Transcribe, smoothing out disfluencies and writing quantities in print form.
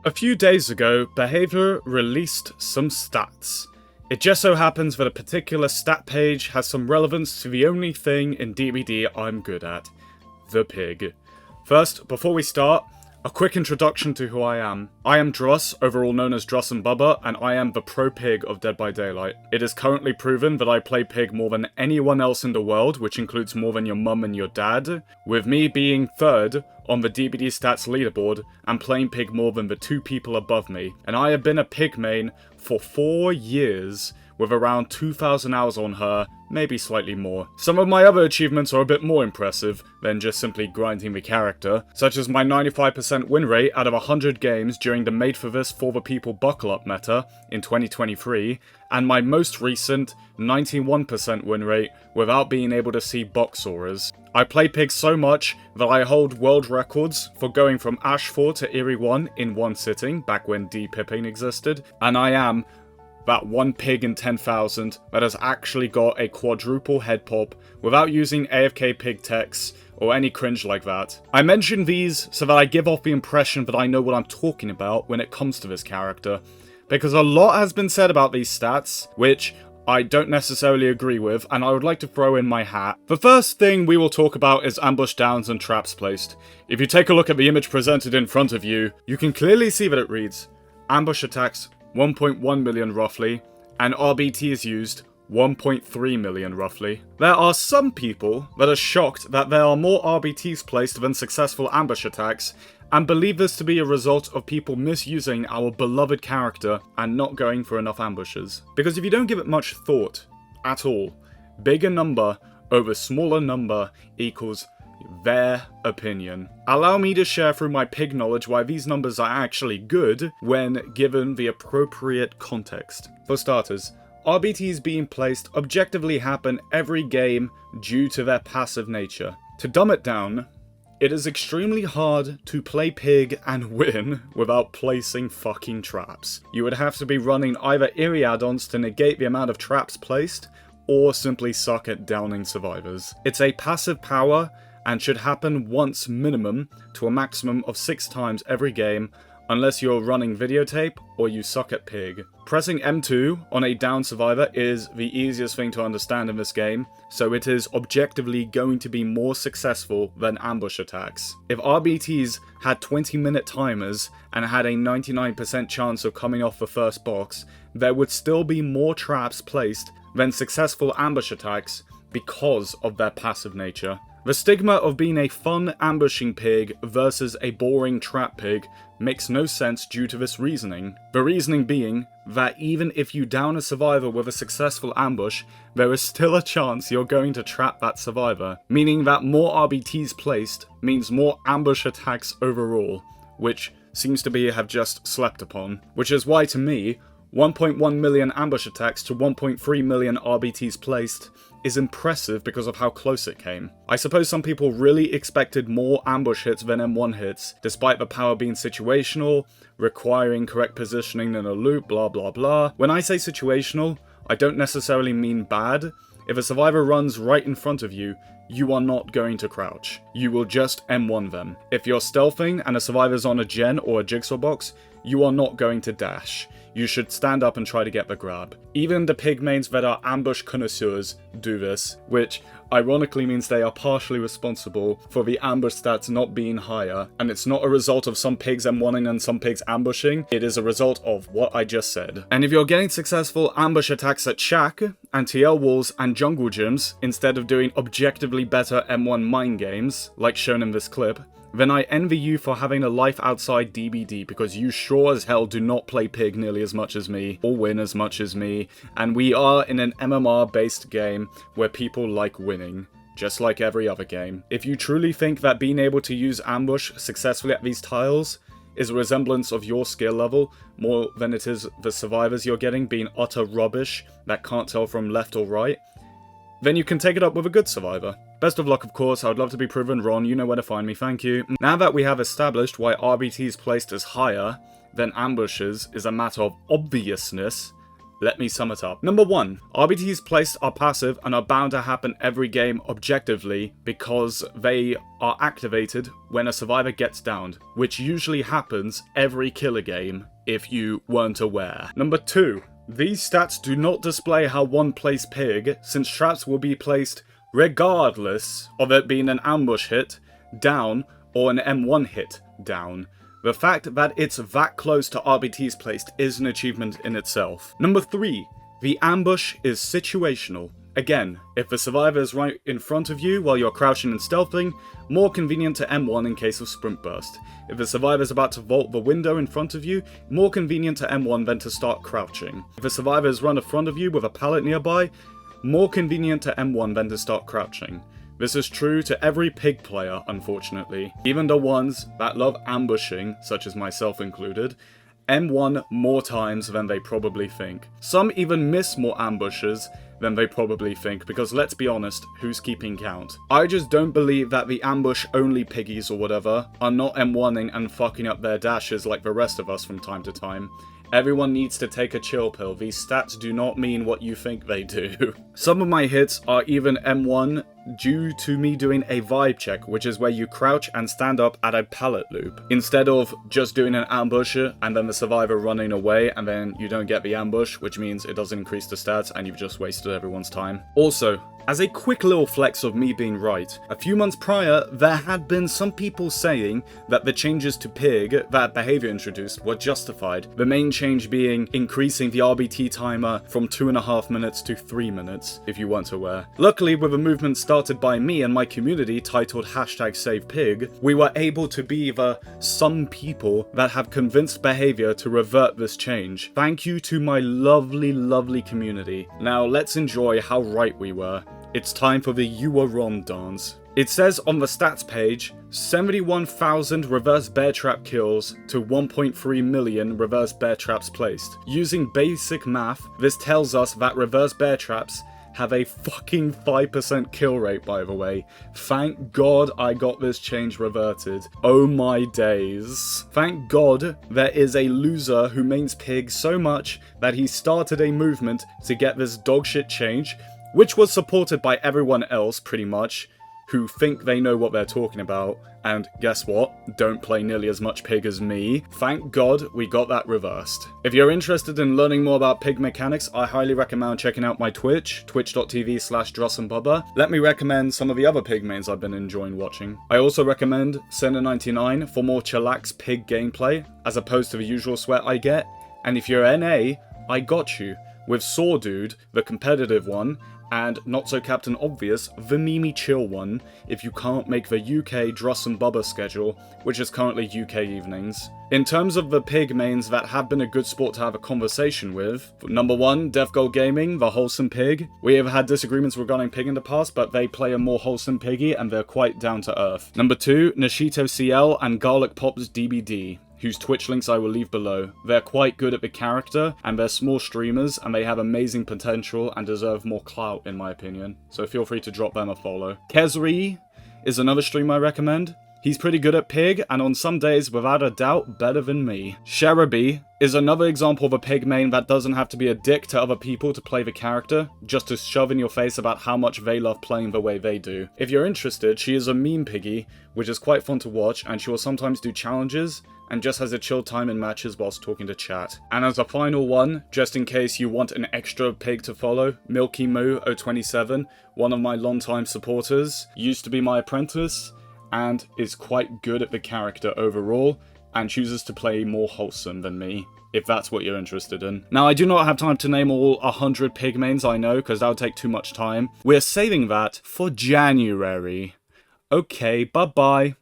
A few days ago, Behavior released some stats. It just so happens that a particular stat page has some relevance to the only thing in DBD I'm good at, the pig. First, before we start, a quick introduction to who I am. I am Druss, overall known as DrussNBubba, and I am the pro pig of Dead by Daylight. It is currently proven that I play pig more than anyone else in the world, which includes more than your mum and your dad, with me being third on the DBD Stats leaderboard and playing pig more than the two people above me. And I have been a pig main for 4 years, with around 2,000 hours on her, maybe slightly more. Some of my other achievements are a bit more impressive than just simply grinding the character, such as my 95% win rate out of 100 games during the Made for This For the People Buckle Up meta in 2023, and my most recent 91% win rate without being able to see box auras. I play pig so much that I hold world records for going from Ash 4 to Eerie 1 in one sitting, back when D-pipping existed, and I am that one pig in 10,000 that has actually got a quadruple head pop without using AFK pig techs or any cringe like that. I mention these so that I give off the impression that I know what I'm talking about when it comes to this character, because a lot has been said about these stats, which I don't necessarily agree with, and I would like to throw in my hat. The first thing we will talk about is ambush downs and traps placed. If you take a look at the image presented in front of you, you can clearly see that it reads, ambush attacks 1.1 million roughly, and RBTs used 1.3 million roughly. There are some people that are shocked that there are more RBTs placed than successful ambush attacks, and believe this to be a result of people misusing our beloved character and not going for enough ambushes. Because if you don't give it much thought at all, bigger number over smaller number equals their opinion. Allow me to share through my pig knowledge why these numbers are actually good when given the appropriate context. For starters, RBTs being placed objectively happen every game due to their passive nature. To dumb it down, it is extremely hard to play pig and win without placing fucking traps. You would have to be running either Eerie add-ons to negate the amount of traps placed, or simply suck at downing survivors. It's a passive power and should happen once minimum to a maximum of 6 times every game, unless you're running videotape or you suck at pig. Pressing M2 on a down survivor is the easiest thing to understand in this game, so it is objectively going to be more successful than ambush attacks. If RBTs had 20-minute timers and had a 99% chance of coming off the first box, there would still be more traps placed than successful ambush attacks because of their passive nature. The stigma of being a fun ambushing pig versus a boring trap pig makes no sense due to this reasoning. The reasoning being that even if you down a survivor with a successful ambush, there is still a chance you're going to trap that survivor, meaning that more RBTs placed means more ambush attacks overall, which seems to be have just slept upon. Which is why to me, 1.1 million ambush attacks to 1.3 million RBTs placed is impressive because of how close it came. I suppose some people really expected more ambush hits than M1 hits, despite the power being situational, requiring correct positioning in a loop, blah blah blah. When I say situational, I don't necessarily mean bad. If a survivor runs right in front of you, you are not going to crouch. You will just M1 them. If you're stealthing and a survivor's on a gen or a jigsaw box, you are not going to dash. You should stand up and try to get the grab. Even the pig mains that are ambush connoisseurs do this, which ironically means they are partially responsible for the ambush stats not being higher, and it's not a result of some pigs M1ing and some pigs ambushing, it is a result of what I just said. And if you're getting successful ambush attacks at shack, and TL walls and jungle gyms, instead of doing objectively better M1 mine games, like shown in this clip, then I envy you for having a life outside DBD, because you sure as hell do not play pig nearly as much as me, or win as much as me, and we are in an MMR based game where people like winning, just like every other game. If you truly think that being able to use ambush successfully at these tiles is a resemblance of your skill level, more than it is the survivors you're getting being utter rubbish that can't tell from left or right, then you can take it up with a good survivor. Best of luck, of course. I would love to be proven wrong. You know where to find me. Thank you. Now that we have established why RBTs placed as higher than ambushes is a matter of obviousness, Let me sum it up. Number 1, RBTs placed are passive and are bound to happen every game objectively because they are activated when a survivor gets downed, which usually happens every killer game if you weren't aware. Number 2, these stats do not display how one plays pig, since traps will be placed regardless of it being an ambush hit, down, or an M1 hit, down. The fact that it's that close to RBTs placed is an achievement in itself. Number 3, the ambush is situational. Again, if the survivor is right in front of you while you're crouching and stealthing, more convenient to M1 in case of sprint burst. If the survivor is about to vault the window in front of you, more convenient to M1 than to start crouching. If the survivor is run in front of you with a pallet nearby, more convenient to M1 than to start crouching. This is true to every pig player, unfortunately. Even the ones that love ambushing, such as myself included, M1 more times than they probably think. Some even miss more ambushes than they probably think, because let's be honest, who's keeping count? I just don't believe that the ambush-only piggies or whatever are not M1ing and fucking up their dashes like the rest of us from time to time. Everyone needs to take a chill pill. These stats do not mean what you think they do. Some of my hits are even M1 due to me doing a vibe check, which is where you crouch and stand up at a pallet loop, instead of just doing an ambush and then the survivor running away and then you don't get the ambush, which means it doesn't increase the stats and you've just wasted everyone's time. Also, as a quick little flex of me being right, a few months prior, there had been some people saying that the changes to Pig that Behavior introduced were justified, the main change being increasing the RBT timer from 2.5 minutes to 3 minutes, if you weren't aware. Luckily, with a movement started by me and my community titled #SavePig, we were able to be the some people that have convinced Behavior to revert this change. Thank you to my lovely, lovely community. Now let's enjoy how right we were. It's time for the You Were Wrong dance. It says on the stats page, 71,000 reverse bear trap kills to 1.3 million reverse bear traps placed. Using basic math, this tells us that reverse bear traps have a fucking 5% kill rate, by the way. Thank God I got this change reverted. Oh my days. Thank God there is a loser who mains Pig so much that he started a movement to get this dogshit change, which was supported by everyone else, pretty much, who think they know what they're talking about, and guess what? Don't play nearly as much Pig as me. Thank God we got that reversed. If you're interested in learning more about Pig mechanics, I highly recommend checking out my Twitch, twitch.tv/DrussNBubba. Let me recommend some of the other Pig mains I've been enjoying watching. I also recommend Senna99 for more chillax Pig gameplay, as opposed to the usual sweat I get. And if you're NA, I got you, with Sawdude, the competitive one, and not so Captain Obvious, the Mimi Chill one, if you can't make the UK DrussNBubba schedule, which is currently UK evenings. In terms of the Pig mains that have been a good sport to have a conversation with, number 1, Death Goal Gaming, the wholesome Pig. We have had disagreements regarding Pig in the past, but they play a more wholesome Piggy and they're quite down to earth. Number 2, Nishito CL and Garlic Pops DBD, whose Twitch links I will leave below. They're quite good at the character, and they're small streamers, and they have amazing potential and deserve more clout in my opinion, so feel free to drop them a follow. Kezri is another streamer I recommend. He's pretty good at Pig, and on some days, without a doubt, better than me. Sheraby is another example of a Pig main that doesn't have to be a dick to other people to play the character, just to shove in your face about how much they love playing the way they do. If you're interested, she is a meme piggy, which is quite fun to watch, and she will sometimes do challenges, and just has a chill time in matches whilst talking to chat. And as a final one, just in case you want an extra pig to follow, Milky Moo 027, one of my longtime supporters, used to be my apprentice, and is quite good at the character overall, and chooses to play more wholesome than me, if that's what you're interested in. Now, I do not have time to name all 100 Pig mains, I know, because that would take too much time. We're saving that for January. Okay, bye-bye.